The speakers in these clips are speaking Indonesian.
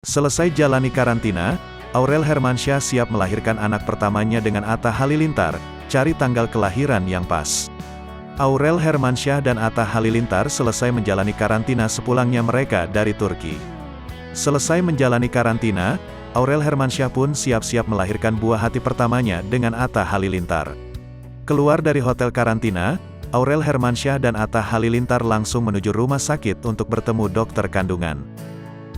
Selesai jalani karantina, Aurel Hermansyah siap melahirkan anak pertamanya dengan Atta Halilintar. Cari tanggal kelahiran yang pas. Aurel Hermansyah dan Atta Halilintar selesai menjalani karantina sepulangnya mereka dari Turki. Selesai menjalani karantina, Aurel Hermansyah pun siap-siap melahirkan buah hati pertamanya dengan Atta Halilintar. Keluar dari hotel karantina, Aurel Hermansyah dan Atta Halilintar langsung menuju rumah sakit untuk bertemu dokter kandungan.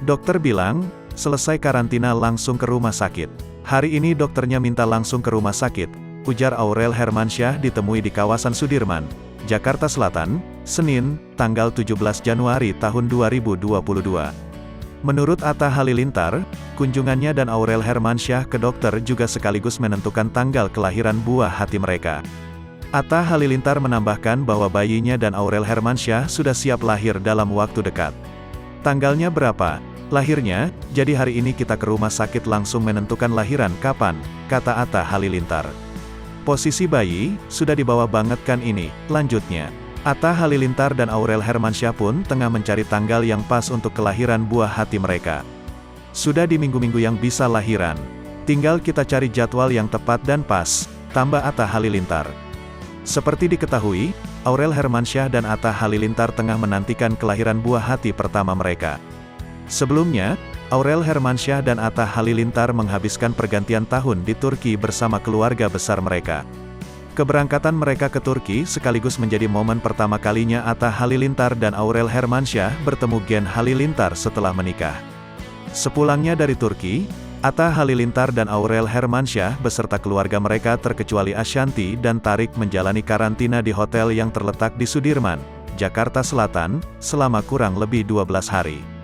Dokter bilang, selesai karantina langsung ke rumah sakit. Hari ini dokternya minta langsung ke rumah sakit, ujar Aurel Hermansyah ditemui di kawasan Sudirman, Jakarta Selatan, Senin, tanggal 17 Januari tahun 2022. Menurut Atta Halilintar, kunjungannya dan Aurel Hermansyah ke dokter juga sekaligus menentukan tanggal kelahiran buah hati mereka. Atta Halilintar menambahkan bahwa bayinya dan Aurel Hermansyah sudah siap lahir dalam waktu dekat. Tanggalnya berapa? Lahirnya, jadi hari ini kita ke rumah sakit langsung menentukan lahiran kapan, kata Atta Halilintar. Posisi bayi, sudah dibawa banget kan ini, lanjutnya. Atta Halilintar dan Aurel Hermansyah pun tengah mencari tanggal yang pas untuk kelahiran buah hati mereka. Sudah di minggu-minggu yang bisa lahiran. Tinggal kita cari jadwal yang tepat dan pas, tambah Atta Halilintar. Seperti diketahui, Aurel Hermansyah dan Atta Halilintar tengah menantikan kelahiran buah hati pertama mereka. Sebelumnya, Aurel Hermansyah dan Atta Halilintar menghabiskan pergantian tahun di Turki bersama keluarga besar mereka. Keberangkatan mereka ke Turki sekaligus menjadi momen pertama kalinya Atta Halilintar dan Aurel Hermansyah bertemu Gen Halilintar setelah menikah. Sepulangnya dari Turki, Atta Halilintar dan Aurel Hermansyah beserta keluarga mereka terkecuali Ashanti dan Tarik menjalani karantina di hotel yang terletak di Sudirman, Jakarta Selatan, selama kurang lebih 12 hari.